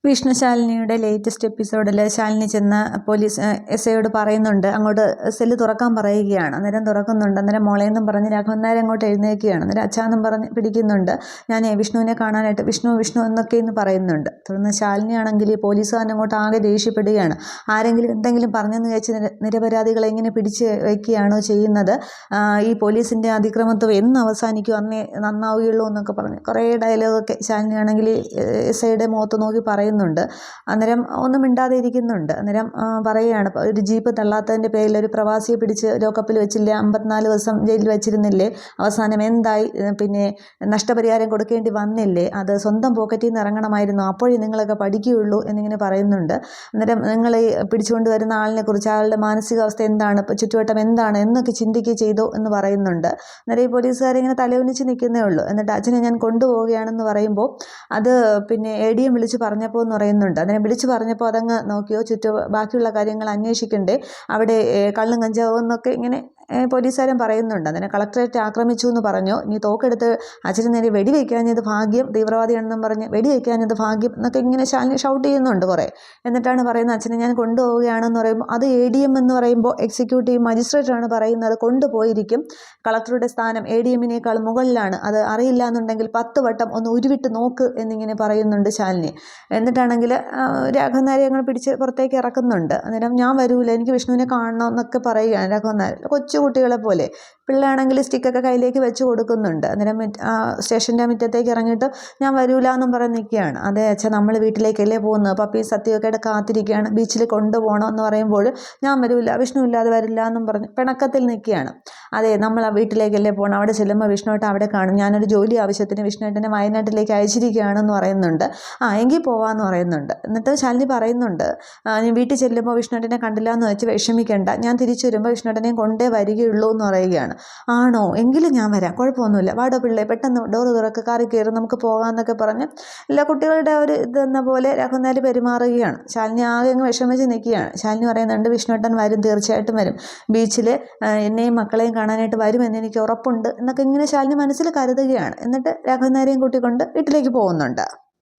വിഷ്ണുശാലിനിയുടെ latest എപ്പിസോഡിൽ ശാലിനി ചെന്ന് police എസ്ഐയോട് പറയുന്നുണ്ട്, അങ്ങോട്ട് സെല്ല് തുറക്കാൻ പറയുകയാണ്. അന്നേരം തുറക്കുന്നുണ്ട്. അന്നേരം മോളേന്നും പറഞ്ഞ് രാഘവൻ നായർ അങ്ങോട്ട് എഴുന്നേൽക്കുകയാണ്. അന്നേരം അച്ഛാന്നും പറഞ്ഞ് പിടിക്കുന്നുണ്ട്. ഞാൻ വിഷ്ണുവിനെ കാണാനായിട്ട് വിഷ്ണു എന്നൊക്കെ ഇന്ന് പറയുന്നുണ്ട്. തുടർന്ന് ശാലിനിയാണെങ്കിൽ ഈ പോലീസുകാരൻ അങ്ങോട്ട് ആകെ ദേഷ്യപ്പെടുകയാണ്. ആരെങ്കിലും എന്തെങ്കിലും പറഞ്ഞെന്ന് വെച്ച് നിരപരാധികളെ ഇങ്ങനെ പിടിച്ച് വയ്ക്കുകയാണോ ചെയ്യുന്നത്? ഈ പോലീസിൻ്റെ അതിക്രമത്വം എന്ന് അവസാനിക്കും, അന്നേ നന്നാവുകയുള്ളൂ എന്നൊക്കെ പറഞ്ഞ് കുറേ ഡയലോഗൊക്കെ ശാലിനിയാണെങ്കിൽ എസ്ഐയുടെ മുഖത്ത് നോക്കി പറയുന്നുണ്ട്. അന്നേരം ഒന്നും മിണ്ടാതെ ഇരിക്കുന്നുണ്ട്. അന്നേരം പറയുകയാണ്, ഒരു ജീപ്പ് തള്ളാത്തതിൻ്റെ പേരിൽ ഒരു പ്രവാസിയെ പിടിച്ച് ലോക്കപ്പിൽ വെച്ചില്ലേ, 54 ദിവസം ജയിലിൽ വെച്ചിരുന്നില്ലേ, അവസാനം എന്തായി, പിന്നെ നഷ്ടപരിഹാരം കൊടുക്കേണ്ടി വന്നില്ലേ, അത് സ്വന്തം പോക്കറ്റിൽ നിന്ന് ഇറങ്ങണമായിരുന്നു, അപ്പോഴേ നിങ്ങളൊക്കെ പഠിക്കുകയുള്ളൂ എന്നിങ്ങനെ പറയുന്നുണ്ട്. അന്നേരം നിങ്ങൾ ഈ പിടിച്ചുകൊണ്ട് വരുന്ന ആളിനെ കുറിച്ച് അയാളുടെ മാനസികാവസ്ഥ എന്താണ്, ചുറ്റുവട്ടം എന്താണ് എന്നൊക്കെ ചിന്തിക്കുക ചെയ്തോ എന്ന് പറയുന്നുണ്ട്. അന്നേരം ഈ പോലീസുകാരിങ്ങനെ തലയൊന്നിച്ച് നിൽക്കുന്നേ ഉള്ളൂ. എന്നിട്ട് അച്ഛനെ ഞാൻ കൊണ്ടുപോവുകയാണെന്ന് പറയുമ്പോൾ അത് പിന്നെ ADM വിളിച്ച് പറഞ്ഞപ്പോൾ എന്ന് പറയുന്നുണ്ട്. അതിനെ വിളിച്ചു പറഞ്ഞപ്പോൾ അതങ്ങ് നോക്കിയോ, ബാക്കിയുള്ള കാര്യങ്ങൾ അന്വേഷിക്കണ്ടേ, അവിടെ കള്ളും കഞ്ചാവും എന്നൊക്കെ ഇങ്ങനെ പോലീസുകാരൻ പറയുന്നുണ്ട്. അതിനെ കളക്ടറേറ്റ് ആക്രമിച്ചു എന്ന് പറഞ്ഞു, നീ തോക്കെടുത്ത് അച്ഛന് നേരെ വെടിവെക്കാഞ്ഞത് ഭാഗ്യം, തീവ്രവാദിയാണെന്നും പറഞ്ഞ് വെടിവെക്കാഞ്ഞത് ഭാഗ്യം എന്നൊക്കെ ഇങ്ങനെ ശാലിനി ഷൗട്ട് ചെയ്യുന്നുണ്ട് കുറേ. എന്നിട്ടാണ് പറയുന്നത്, അച്ഛനെ ഞാൻ കൊണ്ടുപോവുകയാണെന്ന് പറയുമ്പോൾ അത് ADM എന്ന് പറയുമ്പോൾ എക്സിക്യൂട്ടീവ് മജിസ്ട്രേറ്റാണ് പറയുന്നത്, കൊണ്ടുപോയിരിക്കും. കളക്ടറുടെ സ്ഥാനം ADM-നേക്കാൾ മുകളിലാണ്, അത് അറിയില്ല എന്നുണ്ടെങ്കിൽ 10 വട്ടം ഒന്ന് ഉരുവിട്ട് നോക്ക് എന്നിങ്ങനെ പറയുന്നുണ്ട് ശാലിനി. എന്നിട്ടാണെങ്കിൽ രാഘവൻ നായരെ ഞങ്ങൾ പിടിച്ച് പുറത്തേക്ക് ഇറക്കുന്നുണ്ട്. അന്നേരം ഞാൻ വരൂല, എനിക്ക് വിഷ്ണുവിനെ കാണണം എന്നൊക്കെ പറയുകയാണ് രാഘവൻ നായർ. കൊച്ചു കുട്ടികളെ പോലെ പിള്ളയാണെങ്കിൽ സ്റ്റിക്കൊക്കെ കയ്യിലേക്ക് വെച്ച് കൊടുക്കുന്നുണ്ട്. അന്നേരം സ്റ്റേഷൻ്റെ മുറ്റത്തേക്ക് ഇറങ്ങിയിട്ട് ഞാൻ വരൂല എന്നും പറഞ്ഞ് നിൽക്കുകയാണ്. അതെ അച്ഛാ, നമ്മൾ വീട്ടിലേക്കല്ലേ പോകുന്നത്, പപ്പി സത്യമൊക്കെ ആയിട്ട് കാത്തിരിക്കുകയാണ്, ബീച്ചിൽ കൊണ്ടുപോകണം എന്ന് പറയുമ്പോൾ ഞാൻ വരൂല, വിഷ്ണു ഇല്ലാതെ വരില്ല എന്നും പറഞ്ഞ് പിണക്കത്തിൽ നിൽക്കുകയാണ്. അതെ, നമ്മൾ ആ വീട്ടിലേക്കല്ലേ പോകണം, അവിടെ ചെല്ലുമ്പോൾ വിഷ്ണുവേട്ടൻ അവിടെ കാണും, ഞാനൊരു ജോലി ആവശ്യത്തിന് വിഷ്ണുവേട്ടനെ വയനാട്ടിലേക്ക് അയച്ചിരിക്കുകയാണെന്ന് പറയുന്നുണ്ട്. എങ്കിൽ പോവാമെന്ന് പറയുന്നുണ്ട്. എന്നിട്ട് ശാലിനി പറയുന്നുണ്ട്, ഞാൻ വീട്ടിൽ ചെല്ലുമ്പോൾ വിഷ്ണുവേട്ടനെ കണ്ടില്ല എന്ന് വെച്ച് വിഷമിക്കേണ്ട, ഞാൻ തിരിച്ചു വരുമ്പോൾ വിഷ്ണുവേട്ടനെയും കൊണ്ടേ വരികയുള്ളൂ എന്ന് പറയുകയാണ്. ആണോ, എങ്കിലും ഞാൻ വരാം, കുഴപ്പമൊന്നുമില്ല, വാടോ പിള്ളേ, പെട്ടെന്ന് ഡോറ് തുറക്ക്, കാറി കയറി നമുക്ക് പോകാമെന്നൊക്കെ പറഞ്ഞ് എല്ലാ കുട്ടികളുടെ ഒരു ഇതെന്ന പോലെ രാഘവൻ നായർ പെരുമാറുകയാണ്. ശാലിനി ആകെ അങ്ങ് വിഷമിച്ച് നിൽക്കുകയാണ്. ശാലിനി പറയുന്നുണ്ട്, വിഷ്ണുവേട്ടൻ വരും, തീർച്ചയായിട്ടും വരും, ബീച്ചിൽ എന്നെയും മക്കളെയും കാണാനായിട്ട് വരുമെന്ന് എനിക്ക് ഉറപ്പുണ്ട് എന്നൊക്കെ ഇങ്ങനെ ശാലിനി മനസ്സിൽ കരുതുകയാണ്. എന്നിട്ട് രാഘവൻ നായരെയും കൂട്ടിക്കൊണ്ട് വീട്ടിലേക്ക് പോകുന്നുണ്ട്.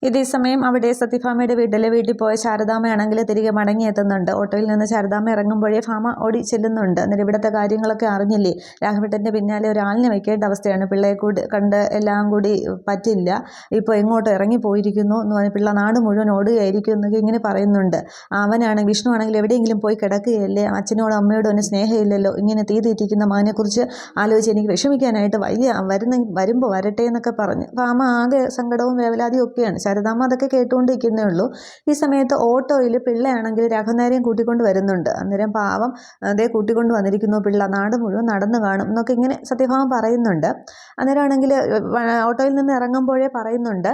ഇതേ സമയം അവിടെ സത്യഭാമയുടെ വീട്ടിൽ പോയ ശാരദാമ്മയാണെങ്കിൽ തിരികെ മടങ്ങിയെത്തുന്നുണ്ട്. ഓട്ടോയിൽ നിന്ന് ശാരദാമ്മ ഇറങ്ങുമ്പോഴേ ഭാമ ഓടി ചെല്ലുന്നുണ്ട്. എന്നിട്ട് ഇവിടുത്തെ കാര്യങ്ങളൊക്കെ അറിഞ്ഞില്ലേ, രാഘവേട്ടൻ്റെ പിന്നാലെ ഒരാളിനെ വെക്കേണ്ട അവസ്ഥയാണ്, പിള്ളയെ കൂടി കണ്ട് എല്ലാം കൂടി പറ്റില്ല, ഇപ്പോൾ എങ്ങോട്ടോ ഇറങ്ങിപ്പോയിരിക്കുന്നു എന്ന് പറഞ്ഞ് പിള്ള നാട് മുഴുവൻ ഓടുകയായിരിക്കും എന്നൊക്കെ ഇങ്ങനെ പറയുന്നുണ്ട്. അവനാണെങ്കിൽ വിഷ്ണു ആണെങ്കിൽ എവിടെയെങ്കിലും പോയി കിടക്കുകയല്ലേ, അച്ഛനോടും അമ്മയോടും ഒന്നും സ്നേഹമില്ലല്ലോ, ഇങ്ങനെ തീറ്റിരിക്കുന്ന മകനെക്കുറിച്ച് ആലോചിച്ച് എനിക്ക് വിഷമിക്കാനായിട്ട് വരുമ്പോൾ വരട്ടെ എന്നൊക്കെ പറഞ്ഞ് ഭാമ ആകെ സങ്കടവും വേവലാതിയും ഒക്കെയാണ്. ശാരദാമ്മ അതൊക്കെ കേട്ടുകൊണ്ടിരിക്കുന്നേ ഉള്ളൂ. ഈ സമയത്ത് ഓട്ടോയിൽ പിള്ളയാണെങ്കിൽ രാഘവൻ നായരെയും കൂട്ടിക്കൊണ്ട് വരുന്നുണ്ട്. അന്നേരം പാവം അതേ കൂട്ടിക്കൊണ്ട് വന്നിരിക്കുന്നു പിള്ള, നാട് മുഴുവൻ നടന്നു കാണും എന്നൊക്കെ ഇങ്ങനെ സത്യഭാമ പറയുന്നുണ്ട്. അന്നേരമാണെങ്കിൽ ഓട്ടോയിൽ നിന്ന് ഇറങ്ങുമ്പോഴേ പറയുന്നുണ്ട്,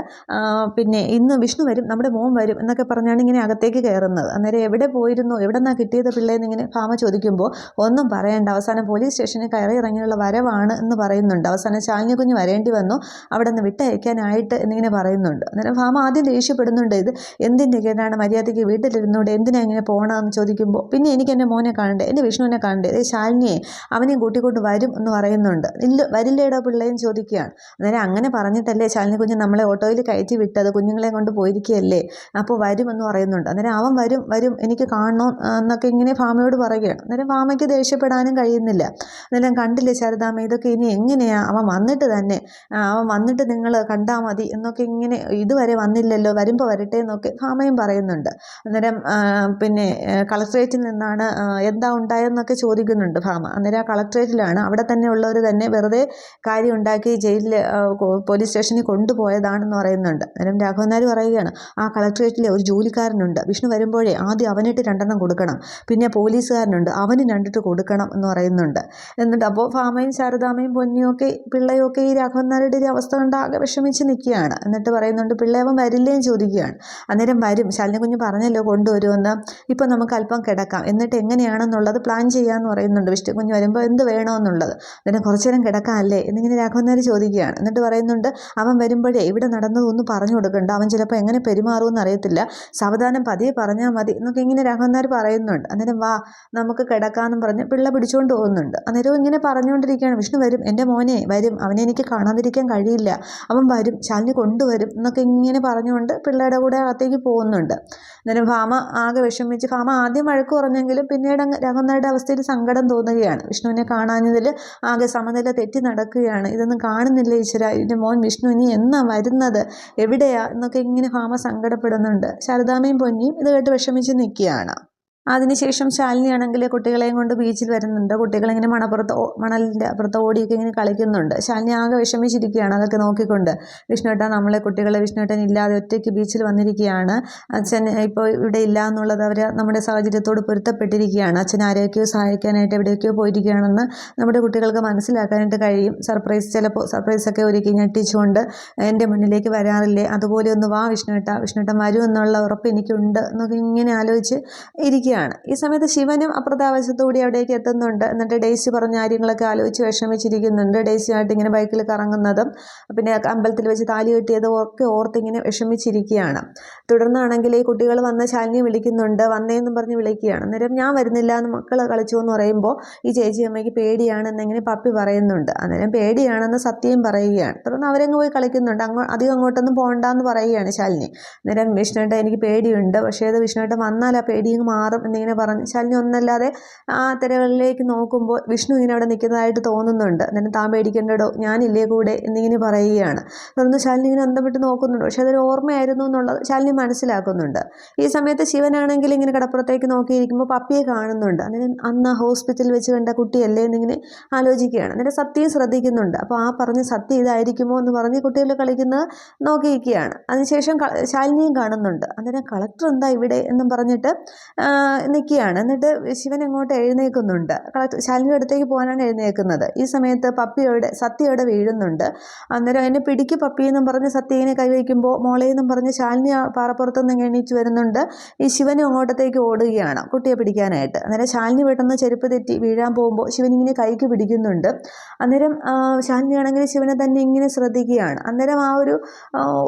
പിന്നെ ഇന്ന് വിഷ്ണു വരും, നമ്മുടെ മോൻ വരും എന്നൊക്കെ പറഞ്ഞാണ് ഇങ്ങനെ അകത്തേക്ക് കയറുന്നത്. അന്നേരം എവിടെ പോയിരുന്നു, എവിടെ നിന്നാണ് കിട്ടിയത് പിള്ളേന്ന് ഇങ്ങനെ ഭാമ ചോദിക്കുമ്പോൾ ഒന്നും പറയേണ്ട, അവസാനം പോലീസ് സ്റ്റേഷനിൽ കയറി ഇറങ്ങിയുള്ള വരവാണ് എന്ന് പറയുന്നുണ്ട്. അവസാനം ശാലിനി കുഞ്ഞ് വരേണ്ടി വന്നു, അവിടെ നിന്ന് വിട്ടയക്കാനായിട്ട് എന്നിങ്ങനെ പറയുന്നുണ്ട്. അന്നേരം ഭാമ ആദ്യം ദേഷ്യപ്പെടുന്നുണ്ട്, ഇത് എന്തിൻ്റെ കേടാണ്, മര്യാദയ്ക്ക് വീട്ടിലിരുന്നൂടെ, എന്തിനാ ഇങ്ങനെ പോകണമെന്ന് ചോദിക്കുമ്പോൾ പിന്നെ എനിക്ക് എൻ്റെ മോനെ കാണണ്ടേ, എൻ്റെ വിഷ്ണുവിനെ കാണണ്ടേ, ശാലിനിയെ അവനെയും കൂട്ടിക്കൊണ്ട് വരും എന്ന് പറയുന്നുണ്ട്. ഇല്ല വരില്ലേടോ പിള്ളേന്ന് ചോദിക്കുകയാണ്. അന്നേരം അങ്ങനെ പറഞ്ഞിട്ടല്ലേ ശാലിനി കുഞ്ഞ് നമ്മളെ ഓട്ടോയിൽ കയറ്റി വിട്ടത്, കുഞ്ഞുങ്ങളെ കൊണ്ട് പോയിരിക്കുകയല്ലേ, അപ്പോൾ വരുമെന്ന് പറയുന്നുണ്ട്. അന്നേരം അവൻ വരും എനിക്ക് കാണണം എന്നൊക്കെ ഇങ്ങനെ ഭാമയോട് പറയുകയാണ്. അന്നേരം ഭാമയ്ക്ക് ദേഷ്യപ്പെടാനും കഴിയുന്നില്ല. അന്നേരം കണ്ടില്ലേ ശാരദാമ്മ, ഇതൊക്കെ ഇനി എങ്ങനെയാണ്, അവൻ വന്നിട്ട് നിങ്ങൾ കണ്ടാൽ മതി എന്നൊക്കെ ഇങ്ങനെ ഇതുവരെ വന്നില്ലല്ലോ, വരുമ്പോൾ വരട്ടെ എന്നൊക്കെ ഭാമയും പറയുന്നുണ്ട്. അന്നേരം പിന്നെ കളക്ട്രേറ്റിൽ നിന്നാണ് എന്താ ഉണ്ടായതെന്നൊക്കെ ചോദിക്കുന്നുണ്ട് ഭാമ. അന്നേരം ആ കളക്ട്രേറ്റിലാണ്, അവിടെ തന്നെ ഉള്ളവർ തന്നെ വെറുതെ കാര്യം ഉണ്ടാക്കി ജയിലിൽ പോലീസ് സ്റ്റേഷനിൽ കൊണ്ടുപോയതാണെന്ന് പറയുന്നുണ്ട്. അന്നേരം രാഘവൻ നായർ പറയുകയാണ്, ആ കളക്ട്രേറ്റിലെ ഒരു ജോലിക്കാരനുണ്ട്, വിഷ്ണു വരുമ്പോഴേ ആദ്യം അവനിട്ട് 2 എണ്ണം കൊടുക്കണം, പിന്നെ പോലീസുകാരനുണ്ട്, അവന് 2 ഇട്ട് കൊടുക്കണം എന്ന് പറയുന്നുണ്ട്. എന്നിട്ട് അപ്പോൾ ഭാമയും ശാരദാമ്മയും പൊന്നിയൊക്കെ പിള്ളയൊക്കെ ഈ രാഘവൻ നായരുടെ ഒരു അവസ്ഥ കൊണ്ട് ആകെ വിഷമിച്ച് നിൽക്കുകയാണ്. എന്നിട്ട് പറയുന്നുണ്ട്, പിള്ളേവൻ വരില്ലേന്ന് ചോദിക്കുകയാണ്. അന്നേരം വരും, ശാലിനി കുഞ്ഞ് പറഞ്ഞല്ലോ കൊണ്ടുവരുമെന്ന്, ഇപ്പം നമുക്ക് അല്പം കിടക്കാം, എന്നിട്ട് എങ്ങനെയാണെന്നുള്ളത് പ്ലാൻ ചെയ്യാമെന്ന് പറയുന്നുണ്ട്. വിഷ്ണു കുഞ്ഞ് വരുമ്പോൾ എന്ത് വേണമെന്നുള്ളത്, അന്നേരം കുറച്ചു നേരം കിടക്കാം അല്ലേ എന്നിങ്ങനെ രാഘവൻ നായർ ചോദിക്കുകയാണ്. എന്നിട്ട് പറയുന്നുണ്ട്, അവൻ വരുമ്പോഴേ ഇവിടെ നടന്നതൊന്നും പറഞ്ഞു കൊടുക്കണ്ട, അവൻ ചിലപ്പോൾ എങ്ങനെ പെരുമാറുമെന്ന് അറിയത്തില്ല, സാവധാനം പതിയെ പറഞ്ഞാൽ മതി എന്നൊക്കെ ഇങ്ങനെ രാഘവൻ നായർ പറയുന്നുണ്ട്. അന്നേരം വാ നമുക്ക് കിടക്കാമെന്നും പറഞ്ഞ് പിള്ള പിടിച്ചുകൊണ്ട് പോകുന്നുണ്ട്. അന്നേരം ഇങ്ങനെ പറഞ്ഞുകൊണ്ടിരിക്കുകയാണ്, വിഷ്ണു വരും, എൻ്റെ മോനെ വരും, അവനെ എനിക്ക് കാണാതിരിക്കാൻ കഴിയില്ല, അവൻ വരും, ശാലിനി കൊണ്ടുവരും എന്നൊക്കെ ഇങ്ങനെ ഇങ്ങനെ പറഞ്ഞുകൊണ്ട് പിള്ളേരുടെ കൂടെ അകത്തേക്ക് പോകുന്നുണ്ട്. അന്നേരം ഭാമ ആകെ വിഷമിച്ച്, ഭാമ ആദ്യം വഴക്ക് പറഞ്ഞെങ്കിലും പിന്നീട് അങ്ങ് രാഘവനാരുടെ അവസ്ഥയിൽ സങ്കടം തോന്നുകയാണ്. വിഷ്ണുവിനെ കാണാഞ്ഞതിൽ ആകെ സമനില തെറ്റി നടക്കുകയാണ്. ഇതൊന്നും കാണുന്നില്ല ഈശ്വര, ഇതിൻ്റെ മോൻ വിഷ്ണു ഇനി എന്നാ വരുന്നത്, എവിടെയാ എന്നൊക്കെ ഇങ്ങനെ ഭാമ സങ്കടപ്പെടുന്നുണ്ട്. ശാരദാമ്മയും പൊന്നിയും ഇത് കേട്ട് വിഷമിച്ച് നിൽക്കുകയാണ്. അതിനുശേഷം ശാലിനിയാണെങ്കിൽ കുട്ടികളെയും കൊണ്ട് ബീച്ചിൽ വരുന്നുണ്ട്. കുട്ടികളിങ്ങനെ മണലിൻ്റെ അപ്പുറത്ത് ഓടിയൊക്കെ ഇങ്ങനെ കളിക്കുന്നുണ്ട്. ശാലിനി ആകെ വിഷമിച്ചിരിക്കുകയാണ് അതൊക്കെ നോക്കിക്കൊണ്ട്. വിഷ്ണുവേട്ടൻ നമ്മളെ കുട്ടികളെ വിഷ്ണുവേട്ടൻ ഇല്ലാതെ ഒറ്റയ്ക്ക് ബീച്ചിൽ വന്നിരിക്കുകയാണ്. അച്ഛൻ ഇപ്പോൾ ഇവിടെ ഇല്ല എന്നുള്ളത് അവർ നമ്മുടെ സാഹചര്യത്തോട് പൊരുത്തപ്പെട്ടിരിക്കുകയാണ്. അച്ഛൻ ആരെയൊക്കെയോ സഹായിക്കാനായിട്ട് എവിടെയൊക്കെയോ പോയിരിക്കുകയാണെന്ന് നമ്മുടെ കുട്ടികൾക്ക് മനസ്സിലാക്കാനായിട്ട് കഴിയും. ചിലപ്പോൾ സർപ്രൈസൊക്കെ ഒരുക്കി ഞെട്ടിച്ചുകൊണ്ട് എൻ്റെ മുന്നിലേക്ക് വരാറില്ലേ, അതുപോലെ ഒന്ന് വാ വിഷ്ണുവേട്ടൻ വരുമെന്നുള്ള ഉറപ്പ് എനിക്കുണ്ട് എന്നൊക്കെ ഇങ്ങനെ ആലോചിച്ച് ഇരിക്കുകയാണ്. ഈ സമയത്ത് ശിവനും അപ്രതാവശത്തോടെ അവിടേക്ക് എത്തുന്നുണ്ട്. എന്നിട്ട് ഡെയ്സി പറഞ്ഞ കാര്യങ്ങളൊക്കെ ആലോചിച്ച് വിഷമിച്ചിരിക്കുന്നുണ്ട്. ഡെയ്സിയായിട്ട് ഇങ്ങനെ ബൈക്കിൽ കറങ്ങുന്നതും പിന്നെ അമ്പലത്തിൽ വെച്ച് താലി കെട്ടിയതും ഒക്കെ ഓർത്തിങ്ങനെ വിഷമിച്ചിരിക്കുകയാണ്. തുടർന്നാണെങ്കിൽ ഈ കുട്ടികൾ വന്ന് ശാലിനി വിളിക്കുന്നുണ്ട്, വന്നേന്നും പറഞ്ഞ് വിളിക്കുകയാണ്. അന്നേരം ഞാൻ വരുന്നില്ല എന്ന് മക്കൾ കളിച്ചു എന്ന് പറയുമ്പോൾ ഈ ചേച്ചി അമ്മയ്ക്ക് പേടിയാണെന്നിങ്ങനെ പപ്പി പറയുന്നുണ്ട്. അന്നേരം പേടിയാണെന്ന് സത്യം പറയുകയാണ്. തുടർന്ന് അവരങ്ങ് പോയി കളിക്കുന്നുണ്ട്. അധികം അങ്ങോട്ടൊന്നും പോകണ്ടെന്ന് പറയുകയാണ് ശാലിനി. അന്നേരം വിഷ്ണുവേട്ടൻ എനിക്ക് പേടിയുണ്ട്, പക്ഷേ അത് വിഷ്ണുവേട്ടൻ വന്നാൽ ആ പേടിയും മാറും എന്നിങ്ങനെ പറഞ്ഞ് ശാലിനി ഒന്നല്ലാതെ ആ തിരകളിലേക്ക് നോക്കുമ്പോൾ വിഷ്ണു ഇങ്ങനെ അവിടെ നിൽക്കുന്നതായിട്ട് തോന്നുന്നുണ്ട്. അന്നേരം താൻ പേടിക്കേണ്ടടോ, ഞാനില്ലേ കൂടെ എന്നിങ്ങനെ പറയുകയാണ്. തുടർന്ന് ശാലിനി ഇങ്ങനെ അന്തം നോക്കുന്നുണ്ട്. പക്ഷെ അതൊരു ഓർമ്മയായിരുന്നു എന്നുള്ളത് ശാലിനി മനസ്സിലാക്കുന്നുണ്ട്. ഈ സമയത്ത് ശിവനാണെങ്കിൽ ഇങ്ങനെ കടപ്പുറത്തേക്ക് നോക്കിയിരിക്കുമ്പോൾ പപ്പിയെ കാണുന്നുണ്ട്. അന്നേരം അന്ന് ഹോസ്പിറ്റലിൽ വെച്ച് കണ്ട കുട്ടിയല്ലേ എന്നിങ്ങനെ ആലോചിക്കുകയാണ്. അന്നേരം സത്യം ശ്രദ്ധിക്കുന്നുണ്ട്. അപ്പോൾ ആ പറഞ്ഞ സത്യം ഇതായിരിക്കുമോ എന്ന് പറഞ്ഞ് കുട്ടികൾ കളിക്കുന്നത് നോക്കിയിരിക്കുകയാണ്. അതിനുശേഷം ശാലിനിയും കാണുന്നുണ്ട്. അന്നേരം കളക്ടർ എന്താ ഇവിടെ എന്നും പറഞ്ഞിട്ട് നിൽക്കുകയാണ്. എന്നിട്ട് ശിവൻ അങ്ങോട്ട് എഴുന്നേൽക്കുന്നുണ്ട്. ശാലിനിയുടെ അടുത്തേക്ക് പോകാനാണ് എഴുന്നേൽക്കുന്നത്. ഈ സമയത്ത് സത്യയുടെ വീഴുന്നുണ്ട്. അന്നേരം എന്നെ പിടിക്ക് പപ്പി എന്നും പറഞ്ഞ് സത്യനെ കൈവയ്ക്കുമ്പോൾ മോളെ എന്നും പറഞ്ഞ് ശാലിനി പാറപ്പുറത്ത് നിന്ന് എണീച്ച് വരുന്നുണ്ട്. ഈ ശിവനും അങ്ങോട്ടത്തേക്ക് ഓടുകയാണ് കുട്ടിയെ പിടിക്കാനായിട്ട്. അന്നേരം ശാലിനി പെട്ടെന്ന് ചെരുപ്പ് തെറ്റി വീഴാൻ പോകുമ്പോൾ ശിവൻ ഇങ്ങനെ കൈക്ക് പിടിക്കുന്നുണ്ട്. അന്നേരം ശാലിനിയാണെങ്കിൽ ശിവനെ തന്നെ ഇങ്ങനെ ശ്രദ്ധിക്കുകയാണ്. അന്നേരം ആ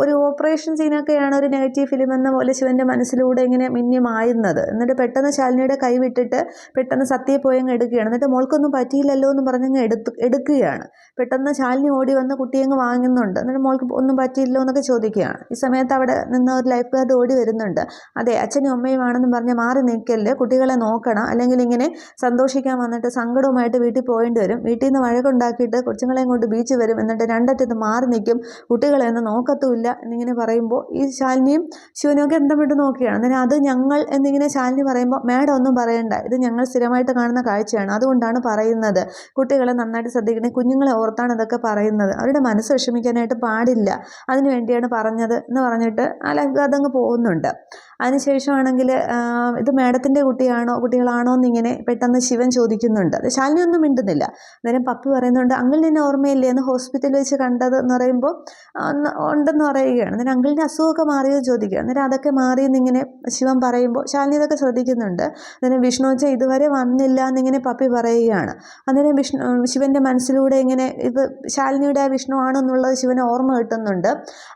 ഒരു ഓപ്പറേഷൻ സീനൊക്കെയാണ് ഒരു നെഗറ്റീവ് ഫിലിം എന്ന പോലെ ശിവൻ്റെ മനസ്സിലൂടെ ഇങ്ങനെ മിന്നി മായുന്നത്. എന്നിട്ട് പെട്ടെന്ന് ശാലിനിയുടെ കൈ വിട്ടിട്ട് പെട്ടെന്ന് സത്യയെ പോയി അങ്ങ് എടുക്കുകയാണ്. എന്നിട്ട് മോൾക്കൊന്നും പറ്റിയില്ലല്ലോ എന്ന് പറഞ്ഞങ്ങ് എടുക്കുകയാണ്. പെട്ടെന്ന് ശാലിനി ഓടി വന്ന് കുട്ടിയെ അങ്ങ് വാങ്ങുന്നുണ്ട്. എന്നിട്ട് മോൾക്ക് ഒന്നും പറ്റിയില്ലോ എന്നൊക്കെ ചോദിക്കുകയാണ്. ഈ സമയത്ത് അവിടെ നിന്ന് ഒരു ലൈഫ് ഗാർഡ് ഓടി വരുന്നുണ്ട്. അതെ, അച്ഛനും അമ്മയുമാണെന്ന് പറഞ്ഞ് മാറി നിൽക്കല്ലേ, കുട്ടികളെ നോക്കണം, അല്ലെങ്കിൽ ഇങ്ങനെ സന്തോഷിക്കാൻ വന്നിട്ട് സങ്കടവുമായിട്ട് വീട്ടിൽ പോകേണ്ടി വരും. വീട്ടിൽ നിന്ന് വഴക്കുണ്ടാക്കിയിട്ട് കൊച്ചുങ്ങളെയും കൊണ്ട് ബീച്ച് വരും. എന്നിട്ട് രണ്ടറ്റത്ത് മാറി നിൽക്കും, കുട്ടികളെ ഒന്നും നോക്കത്തുമില്ല എന്നിങ്ങനെ പറയുമ്പോൾ ഈ ശാലിനിയും ശിവനും ഒക്കെ എന്തം വിട്ട് നോക്കുകയാണ്. അന്നേരം അത് ഞങ്ങൾ എന്നിങ്ങനെ ശാലിനി പറയുമ്പോൾ മാഡം ഒന്നും പറയണ്ട, ഇത് ഞങ്ങൾ സ്ഥിരമായിട്ട് കാണുന്ന കാഴ്ചയാണ്, അതുകൊണ്ടാണ് പറയുന്നത്, കുട്ടികളെ നന്നായിട്ട് ശ്രദ്ധിക്കണേ, കുഞ്ഞുങ്ങളെ ഓർത്താണ് ഇതൊക്കെ പറയുന്നത്, അവരുടെ മനസ്സ് വിഷമിക്കാനായിട്ട് പാടില്ല, അതിനു വേണ്ടിയാണ് പറഞ്ഞത് എന്ന് പറഞ്ഞിട്ട് അതങ്ങ് പോകുന്നുണ്ട്. അതിനുശേഷമാണെങ്കിൽ ഇത് മാഡത്തിൻ്റെ കുട്ടികളാണോ എന്നിങ്ങനെ പെട്ടെന്ന് ശിവൻ ചോദിക്കുന്നുണ്ട്. അത് ശാലിനി ഒന്നും മിണ്ടുന്നില്ല. അന്നേരം പപ്പി പറയുന്നുണ്ട്, അങ്കിൾ നിന്നെ ഓർമ്മയില്ലേ എന്ന് ഹോസ്പിറ്റലിൽ വെച്ച് കണ്ടത് എന്ന് പറയുമ്പോൾ ഉണ്ടെന്ന് പറയുകയാണ്. അന്നേരം അങ്കിളിൻ്റെ അസുഖമൊക്കെ മാറിയോ ചോദിക്കുക. അന്നേരം അതൊക്കെ മാറിയെന്നിങ്ങനെ ശിവൻ പറയുമ്പോൾ ശാലിനി ഇതൊക്കെ ശ്രദ്ധിക്കുന്നുണ്ട്. അന്നേരം വിഷ്ണുവച്ച ഇതുവരെ വന്നില്ല എന്നിങ്ങനെ പപ്പി പറയുകയാണ്. അന്നേരം ശിവൻ്റെ മനസ്സിലൂടെ ഇങ്ങനെ ഇത് ശാലിനിയുടെ ആ വിഷ്ണു ആണെന്നുള്ളത് ശിവന് ഓർമ്മ കിട്ടുന്നുണ്ട്.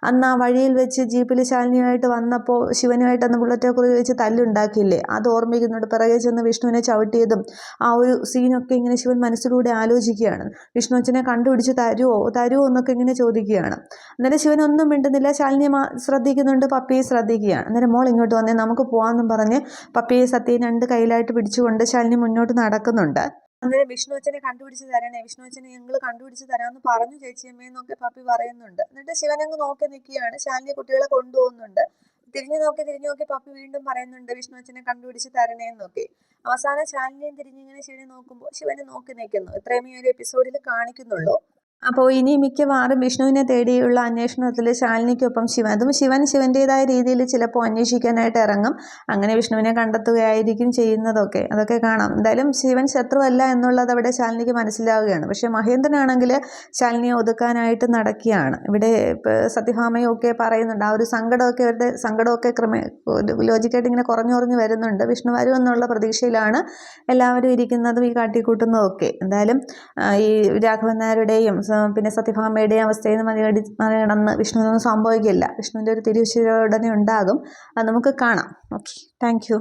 അന്ന് ആ വഴിയിൽ വെച്ച് ജീപ്പിൽ ശാലിനിയുമായിട്ട് വന്നപ്പോൾ ശിവനുമായിട്ട് അന്ന് ബുള്ളറ്റൊക്കെ വെച്ച് തല്ലുണ്ടാക്കിയില്ലേ, അത് ഓർമ്മിക്കുന്നുണ്ട്. പിറകെ ചെന്ന് വിഷ്ണുവിനെ ചവിട്ടിയതും ആ ഒരു സീനൊക്കെ ഇങ്ങനെ ശിവൻ മനസ്സിലൂടെ ആലോചിക്കുകയാണ്. വിഷ്ണു അച്ഛനെ കണ്ടുപിടിച്ച് തരുമോ എന്നൊക്കെ ഇങ്ങനെ ചോദിക്കുകയാണ്. അന്നേരം ശിവൻ ഒന്നും മിണ്ടുന്നില്ല. ശാലിനിയെ ശ്രദ്ധിക്കുന്നുണ്ട്, പപ്പിയെ ശ്രദ്ധിക്കുകയാണ്. അന്നേരം മോൾ ഇങ്ങോട്ട് വന്നേ, നമുക്ക് പോകാമെന്നും പറഞ്ഞ് പപ്പിയെ സത്യയെ രണ്ട് കയ്യിലായിട്ട് പിടിച്ചുകൊണ്ട് ശാലിനി മുന്നോട്ട് നടക്കുന്നുണ്ട്. അന്നേരം വിഷ്ണു അച്ഛനെ കണ്ടുപിടിച്ച് തരണേ, വിഷ്ണു അച്ഛനെ ഞങ്ങൾ കണ്ടുപിടിച്ച് തരാമെന്ന് പറഞ്ഞു ചേച്ചിയമ്മയെന്നൊക്കെ പപ്പി പറയുന്നുണ്ട്. എന്നിട്ട് ശിവനങ്ങ് നോക്കി നിൽക്കുകയാണ്. ശാലിനി കുട്ടികളെ കൊണ്ടുപോകുന്നുണ്ട്. തിരിഞ്ഞു നോക്കി പപ്പി വീണ്ടും പറയുന്നുണ്ട് വിഷ്ണു അച്ഛനെ കണ്ടുപിടിച്ച് തരണേന്നൊക്കെ. അവസാനം ശാലിനിയും തിരിഞ്ഞിങ്ങനെ ശിവനെ നോക്കുമ്പോൾ ശിവനെ നോക്കി നിൽക്കുന്നു. ഇത്രയും ഈ ഒരു എപ്പിസോഡിൽ കാണിക്കുന്നുള്ളൂ. അപ്പോൾ ഇനി മിക്കവാറും വിഷ്ണുവിനെ തേടിയുള്ള അന്വേഷണത്തിൽ ശാലിനിക്കൊപ്പം അതും ശിവൻ്റേതായ രീതിയിൽ ചിലപ്പോൾ അന്വേഷിക്കാനായിട്ട് ഇറങ്ങും. അങ്ങനെ വിഷ്ണുവിനെ കണ്ടെത്തുകയായിരിക്കും ചെയ്യുന്നതൊക്കെ. അതൊക്കെ കാണാം. എന്തായാലും ശിവൻ ശത്രുവല്ല എന്നുള്ളത് അവിടെ ശാലിനിക്ക് മനസ്സിലാവുകയാണ്. പക്ഷേ മഹേന്ദ്രനാണെങ്കിൽ ശാലിനിയെ ഒതുക്കാനായിട്ട് നടക്കുകയാണ്. ഇവിടെ സത്യഭാമയും ഒക്കെ പറയുന്നുണ്ട്, ആ ഒരു സങ്കടമൊക്കെ ലോജിക്കായിട്ട് ഇങ്ങനെ കുറഞ്ഞു വരുന്നുണ്ട്. വിഷ്ണു വരുമെന്നുള്ള പ്രതീക്ഷയിലാണ് എല്ലാവരും ഇരിക്കുന്നതും ഈ കാട്ടിക്കൂട്ടുന്നതും ഒക്കെ. എന്തായാലും ഈ രാഘവൻ നായരുടെയും പിന്നെ സത്യഭാമയുടെയും അവസ്ഥയിൽ നിന്ന് മറികടന്ന് വിഷ്ണുവിനൊന്നും സംഭവിക്കില്ല. വിഷ്ണുവിൻ്റെ ഒരു തിരിച്ചുവരവ് ഉടനെ ഉണ്ടാകും. അത് നമുക്ക് കാണാം. Okay, thank you.